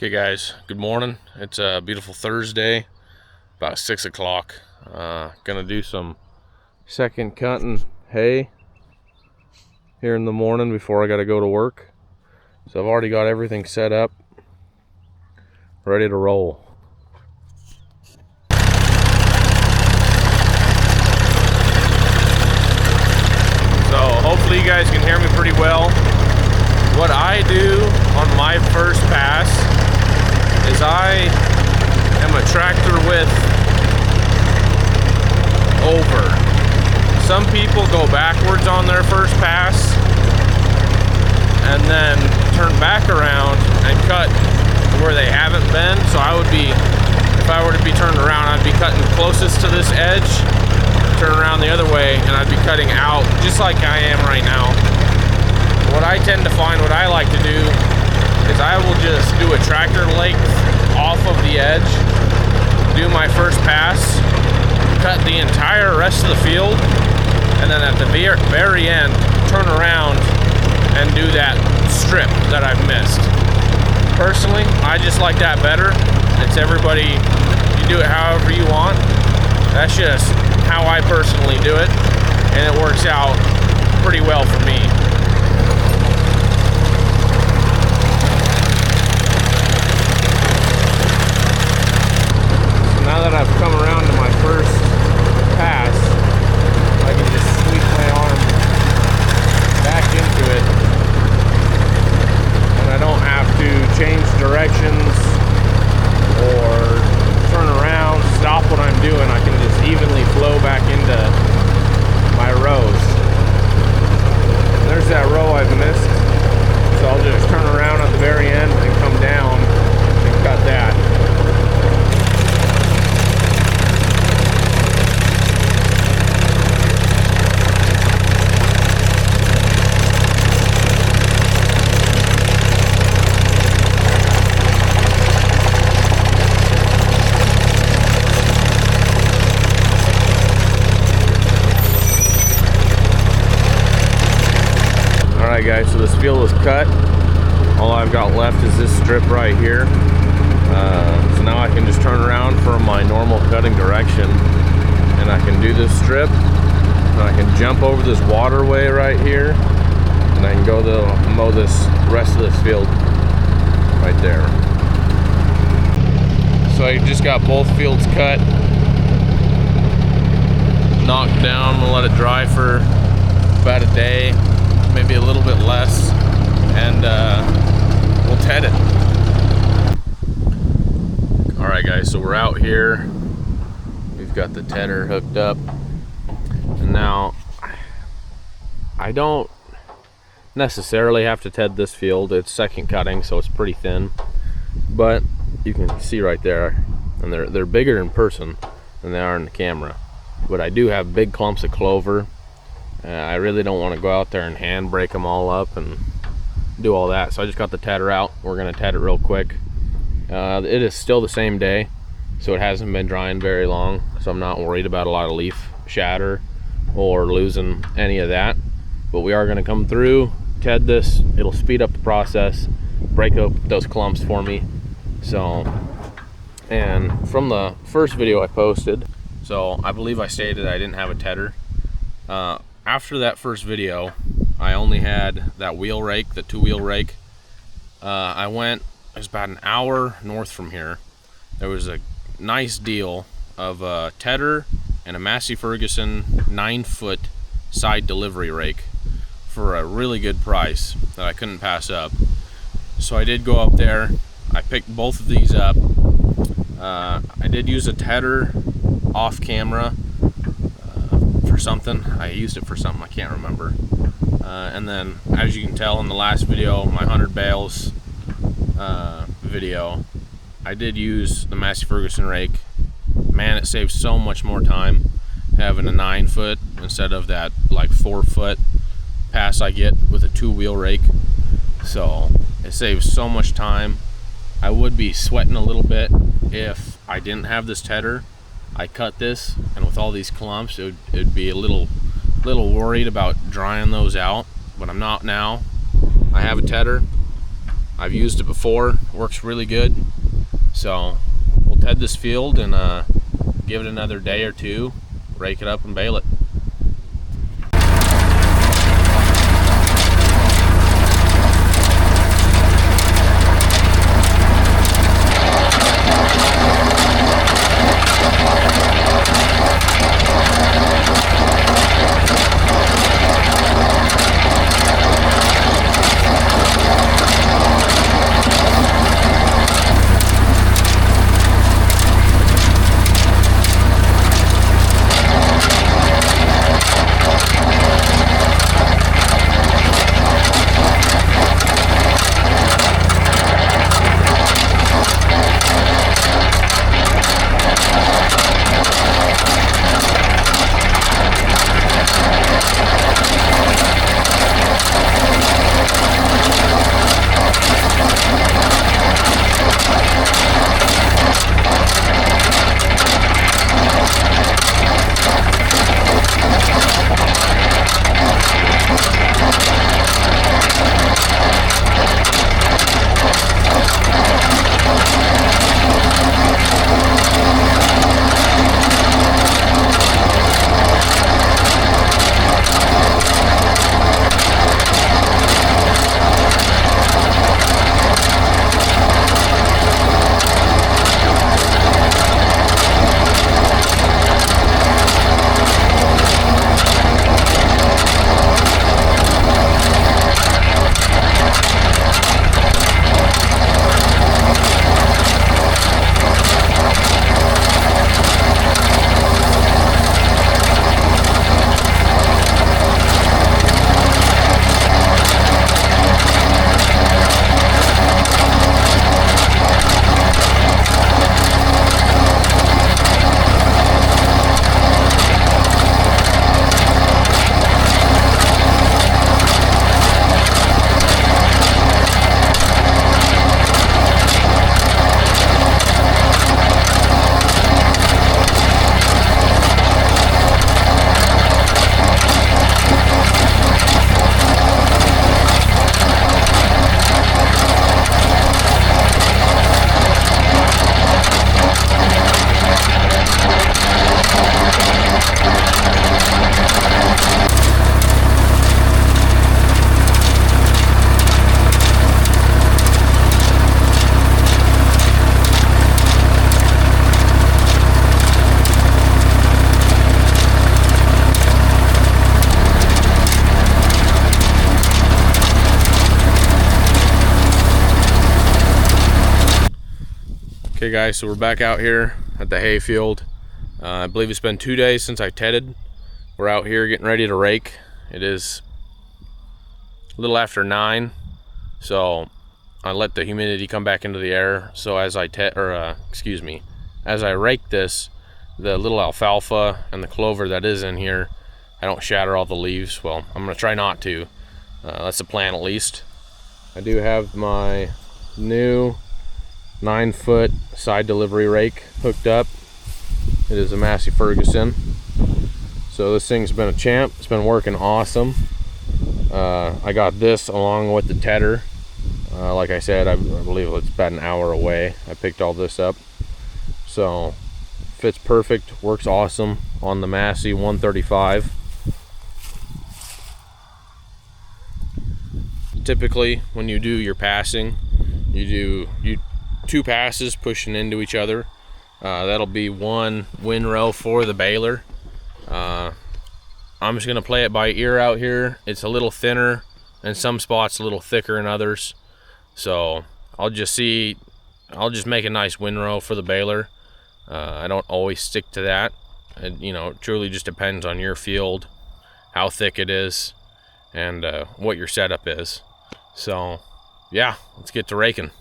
Okay guys, good morning. It's a beautiful Thursday, about 6 o'clock. Gonna do some second cutting hay here in the morning before I gotta go to work. So I've already got everything set up, ready to roll. So hopefully you guys can hear me pretty well. What I do on my first pass is I am a tractor width over. Some people go backwards on their first pass and then turn back around and cut where they haven't been. So I would be, if I were to be turned around, I'd be cutting closest to this edge, turn around the other way, and I'd be cutting out just like I am right now. What I tend to find, what I like to do, is I will just do a tractor length off of the edge, do my first pass, cut the entire rest of the field, and then at the very end, turn around and do that strip that I've missed. Personally, I just like that better. It's everybody, you do it however you want. That's just how I personally do it, and it works out pretty well for me. Now that I've come around to my first pass, I can just sweep my arm back into it, and I don't have to change directions or turn around, stop what I'm doing. I can just evenly flow back into my rows. And there's that row I've missed, so I'll just turn around at the very end and come down and cut that. Alright guys, so this field is cut. All I've got left is this strip right here. So now I can just turn around for my normal cutting direction, and I can do this strip, and I can jump over this waterway right here, and I can go to mow this rest of this field right there. So I just got both fields cut, knocked down. We'll let it dry for about a day, maybe a little bit less, and we'll ted it. Alright guys, so we're out here. We've got the tedder hooked up, and now I don't necessarily have to ted this field. It's second cutting, so it's pretty thin, but you can see right there, and they're bigger in person than they are in the camera. But I do have big clumps of clover. I really don't want to go out there and hand break them all up and do all that, so I just got the tedder out. We're going to ted it real quick. It is still the same day, so it hasn't been drying very long, so I'm not worried about a lot of leaf shatter or losing any of that. But we are going to come through, ted this. It'll speed up the process, break up those clumps for me. So, and from the first video I posted, so I believe I stated I didn't have a tedder. After that first video, I only had that wheel rake, the two-wheel rake. I went, it was about an hour north from here. There was a nice deal of a tedder and a Massey Ferguson 9-foot side delivery rake for a really good price that I couldn't pass up. So I did go up there. I picked both of these up. I did use a tedder off camera for something. I used it for something, I can't remember. And then, as you can tell in the last video, my 100 bales video, I did use the Massey Ferguson rake. Man, it saves so much more time having a 9-foot instead of that like 4-foot pass I get with a two-wheel rake. So it saves so much time. I would be sweating a little bit if I didn't have this tedder. I cut this, and with all these clumps, it'd be a little worried about drying those out, but I'm not now. I have a tedder. I've used it before. It works really good. So we'll ted this field and give it another day or two, rake it up and bale it. Okay guys, so we're back out here at the hay field. I believe it's been 2 days since I tedded. We're out here getting ready to rake. It is a little after 9, so I let the humidity come back into the air. So as I as I rake this, the little alfalfa and the clover that is in here, I don't shatter all the leaves. Well, I'm gonna try not to. That's the plan, at least. I do have my new 9-foot side delivery rake hooked up. It is a Massey Ferguson. So this thing's been a champ. It's been working awesome. I got this along with the tedder. Like I said, I believe it's about an hour away. I picked all this up. So fits perfect, works awesome on the Massey 135. Typically when you do your passing, you do 2 passes pushing into each other. That'll be 1 windrow for the baler. I'm just gonna play it by ear out here. It's a little thinner in some spots, a little thicker in others. So I'll just make a nice windrow for the baler. I don't always stick to that. It truly just depends on your field, how thick it is, and what your setup is. So yeah, let's get to raking.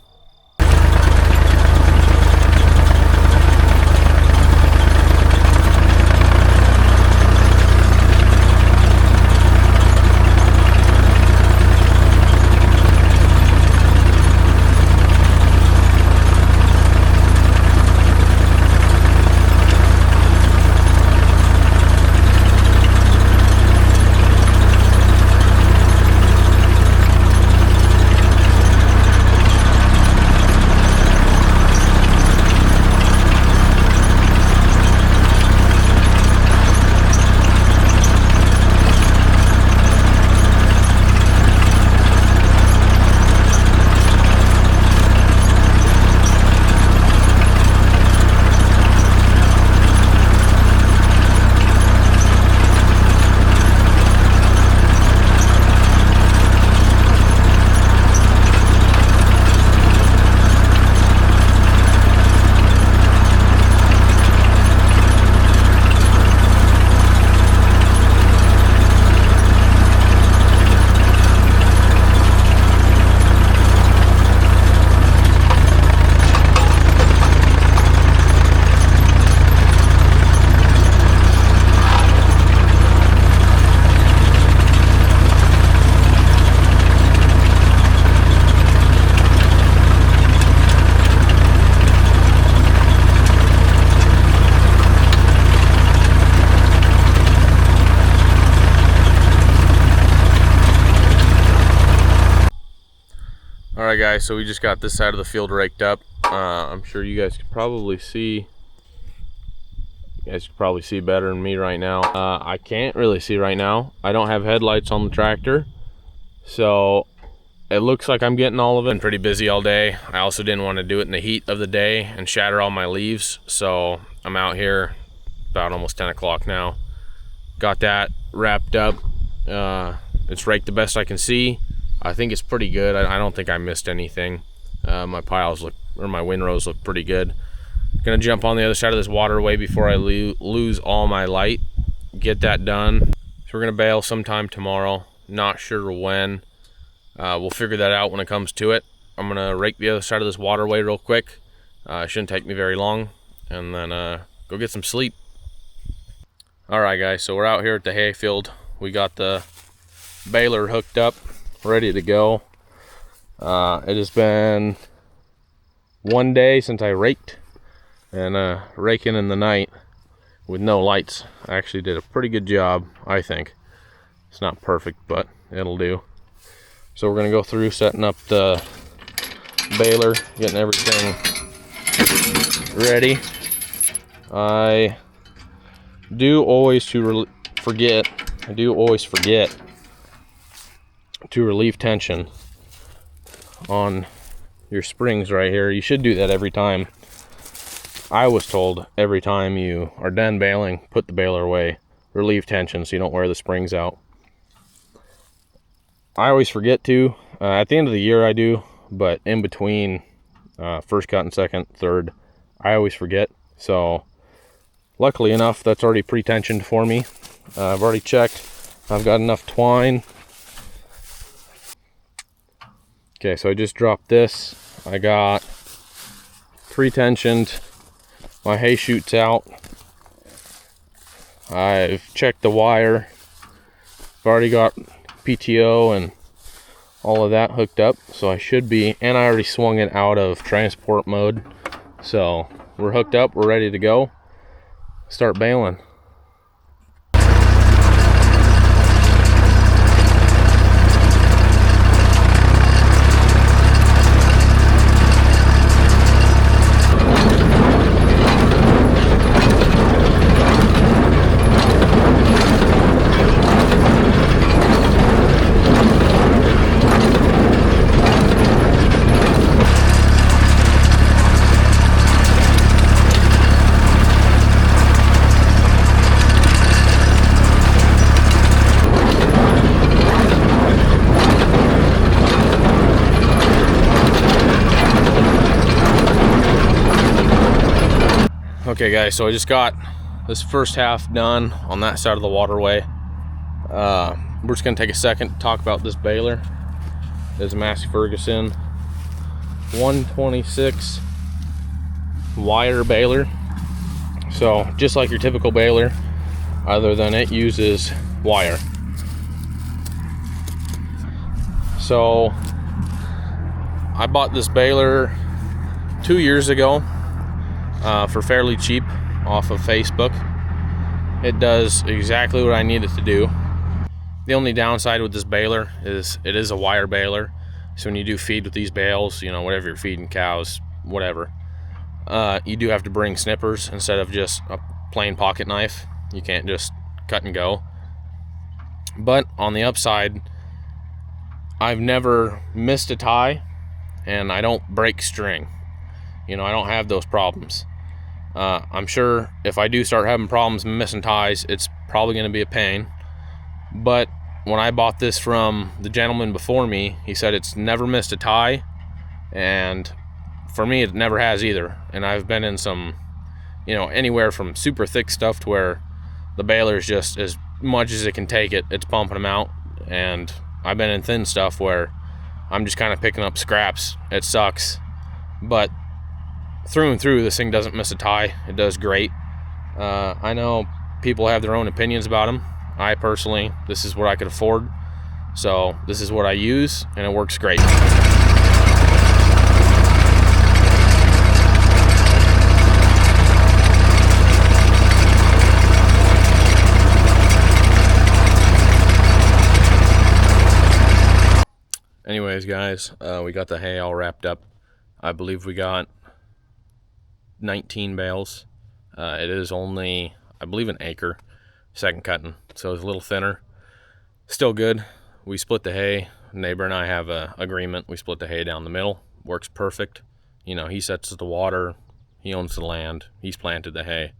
Alright guys, so we just got this side of the field raked up. I'm sure you guys could probably see better than me right now. I can't really see right now. I don't have headlights on the tractor, so it looks like I'm getting all of it. Been pretty busy all day. I also didn't want to do it in the heat of the day and shatter all my leaves, so I'm out here about almost 10 o'clock now. Got that wrapped up. It's raked the best I can see. I think it's pretty good. I don't think I missed anything. My piles look, or my windrows look pretty good. Gonna jump on the other side of this waterway before I lose all my light. Get that done. So we're gonna bale sometime tomorrow. Not sure when. We'll figure that out when it comes to it. I'm gonna rake the other side of this waterway real quick. It shouldn't take me very long, and then go get some sleep. All right, guys. So we're out here at the hay field. We got the baler hooked up, ready to go. It has been one day since I raked, and raking in the night with no lights. I actually did a pretty good job, I think. It's not perfect, but it'll do. So we're gonna go through setting up the baler, getting everything ready. I do always forget to relieve tension on your springs right here. You should do that every time. I was told every time you are done baling, put the baler away, relieve tension so you don't wear the springs out. I always forget to. At the end of the year I do, but in between first cut and second, third, I always forget. So luckily enough, that's already pre-tensioned for me. I've already checked. I've got enough twine. Okay, so I just dropped this. I got pre-tensioned my hay chutes out. I've checked the wire. I've already got PTO and all of that hooked up, so I should be, and I already swung it out of transport mode. So we're hooked up, we're ready to go. Start baling. Okay guys, so I just got this first half done on that side of the waterway. We're just gonna take a second to talk about this baler. It's a Massey Ferguson 126 wire baler. So just like your typical baler, other than it uses wire. So I bought this baler 2 years ago for fairly cheap off of Facebook. It does exactly what I need it to do. The only downside with this baler is it is a wire baler. So when you do feed with these bales, you know, whatever you're feeding cows, whatever, you do have to bring snippers instead of just a plain pocket knife. You can't just cut and go. But on the upside, I've never missed a tie, and I don't break string. You know, I don't have those problems. I'm sure if I do start having problems missing ties, it's probably going to be a pain. But when I bought this from the gentleman before me, he said it's never missed a tie, and for me it never has either. And I've been in some, you know, anywhere from super thick stuff to where the baler is just as much as it can take it, it's pumping them out. And I've been in thin stuff where I'm just kind of picking up scraps. It sucks, but through and through, this thing doesn't miss a tie. It does great. I know people have their own opinions about them. I personally, this is what I could afford, so this is what I use, and it works great. anyways, guys, we got the hay all wrapped up. I believe we got 19 bales. It is only, I believe, an acre second cutting, so it's a little thinner. Still good. We split the hay. Neighbor and I have a agreement. We split the hay down the middle. Works perfect. You know, he sets the water. He owns the land. He's planted the hay.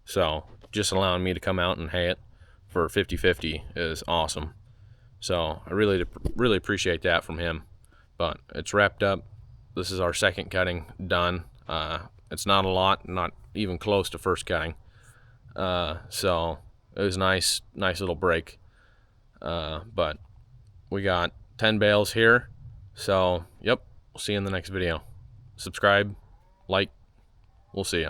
So just allowing me to come out and hay it for 50-50 is awesome. So I really appreciate that from him. But it's wrapped up. This is our second cutting done. It's not a lot, not even close to first cutting. So it was nice little break. But we got 10 bales here. So, yep, we'll see you in the next video. Subscribe, like, we'll see you.